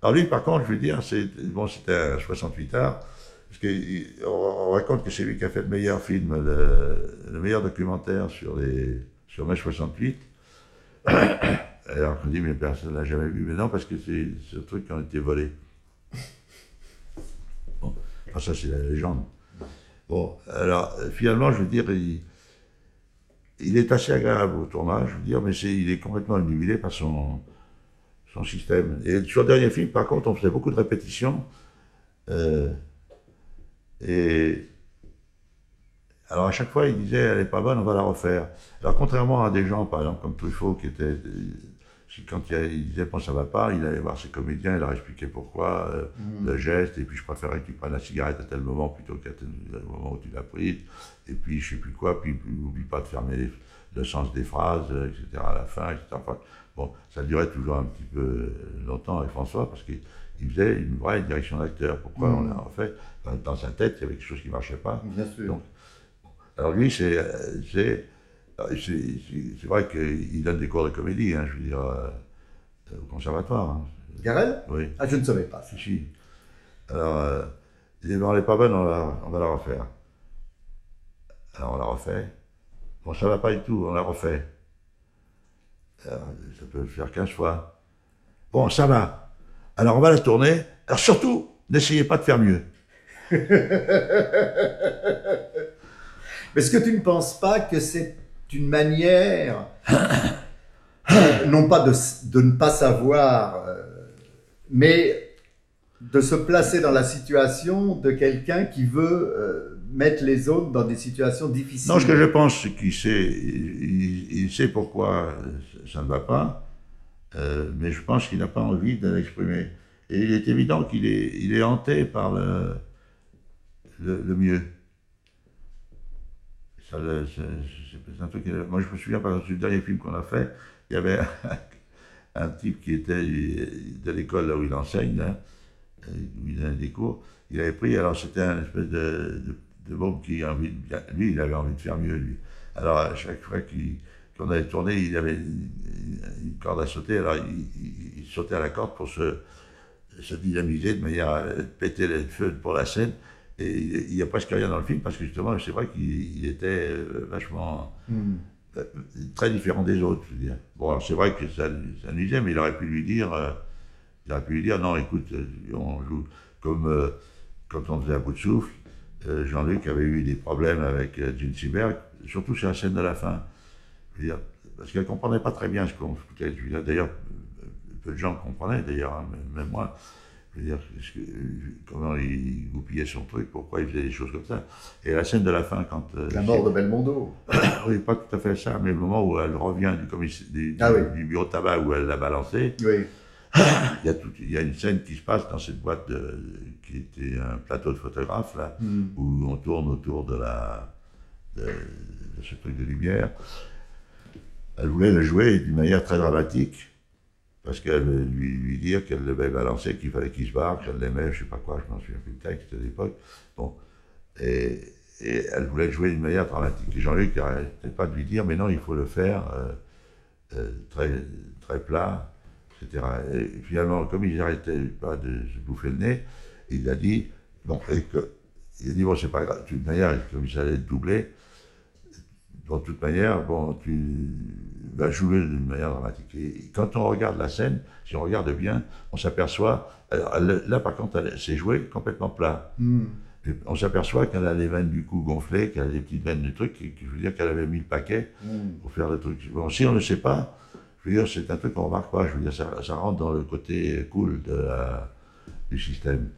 Alors lui, par contre, je veux dire, c'était un 68 art, parce qu'on raconte que c'est lui qui a fait le meilleur film, le meilleur documentaire sur mai 68. Alors qu'on dit, mais personne ne l'a jamais vu. Mais non, parce que c'est ce truc qui a été volé. Bon, enfin, ça, c'est la légende. Bon, alors, finalement, je veux dire, il est assez agréable au tournage, je veux dire, mais il est complètement obnubilé par son système. Et sur le dernier film, par contre, on faisait beaucoup de répétitions. Et alors, à chaque fois, il disait, elle n'est pas bonne, on va la refaire. Alors, contrairement à des gens, par exemple, comme Truffaut, qui était... Quand il disait, bon, ça va pas, il allait voir ses comédiens, il leur expliquait pourquoi, le geste, et puis je préférais que tu prennes la cigarette à tel moment plutôt qu'à tel moment où tu l'as prise, et puis je sais plus quoi, puis n'oublie pas de fermer le sens des phrases, etc., à la fin, etc. Enfin, bon, ça durait toujours un petit peu longtemps avec François, parce qu'il faisait une vraie direction d'acteur. Pourquoi on l'a refait? Dans sa tête, il y avait quelque chose qui ne marchait pas. Bien sûr. Donc, alors lui, c'est vrai qu'il donne des cours de comédie, hein, je veux dire, au conservatoire. Hein. Garel? Oui. Ah, je ne savais pas. Si, si. Alors, il dit, bon, elle n'est pas bonne, on va la refaire. Alors, on la refait. Bon, ça ne va pas du tout, on la refait. Alors, ça peut le faire 15 fois. Bon, ça va. Alors, on va la tourner. Alors, surtout, n'essayez pas de faire mieux. Est-ce que tu ne penses pas que c'est une manière, non pas de ne pas savoir, mais de se placer dans la situation de quelqu'un qui veut mettre les autres dans des situations difficiles? Non, ce que je pense, c'est qu'il sait, il sait pourquoi ça ne va pas, mais je pense qu'il n'a pas envie de l'exprimer. Et il est évident qu'il est hanté par le mieux. C'est un truc. Moi, je me souviens, par exemple, du dernier film qu'on a fait, il y avait un type qui était de l'école là où il enseigne, là, où il donnait des cours. Il avait pris, alors c'était un espèce de bombe qui a envie lui, il avait envie de faire mieux, lui. Alors, à chaque fois qu'on allait tourner, il avait une corde à sauter, alors il sautait à la corde pour se dynamiser de manière à péter le feu pour la scène. Et il n'y a presque rien dans le film parce que justement, c'est vrai qu'il était vachement très différent des autres. Je veux dire. Bon, alors c'est vrai que ça nuisait, mais il aurait pu lui dire, non, écoute, on joue comme quand on faisait à bout de souffle. Jean-Luc avait eu des problèmes avec Gene Seberg, surtout sur la scène de la fin. Je veux dire, parce qu'elle ne comprenait pas très bien ce qu'on foutait. D'ailleurs, peu de gens comprenaient, d'ailleurs, hein, même moi. Je veux dire, comment il goupillait son truc, pourquoi il faisait des choses comme ça. Et la scène de la fin, quand... la mort de Belmondo. Oui, pas tout à fait ça, mais le moment où elle revient du bureau de tabac où elle l'a balancé, oui. il y a une scène qui se passe dans cette boîte qui était un plateau de photographe, là, où on tourne autour de ce truc de lumière. Elle voulait le jouer d'une manière très dramatique. Parce qu'elle lui dire qu'elle devait balancer, qu'il fallait qu'il se barre, qu'elle l'aimait, je sais pas quoi, je m'en souviens plus le texte de l'époque. Bon. Et elle voulait jouer d'une manière dramatique. Et Jean-Luc n'arrêtait pas de lui dire, mais non, il faut le faire très, très plat, etc. Et finalement, comme il n'arrêtait pas de se bouffer le nez, il a dit, bon, c'est pas grave, de toute manière, comme ça allait être doublé, de toute manière, bon, tu vas jouer d'une manière dramatique. Et quand on regarde la scène, si on regarde bien, on s'aperçoit, là par contre, c'est joué complètement plat. On s'aperçoit qu'elle a les veines du cou gonflées, qu'elle a des petites veines de trucs, je veux dire qu'elle avait mis le paquet pour faire le truc. Bon, si on ne sait pas, je veux dire, c'est un truc qu'on ne remarque pas, je veux dire, ça rentre dans le côté cool du système.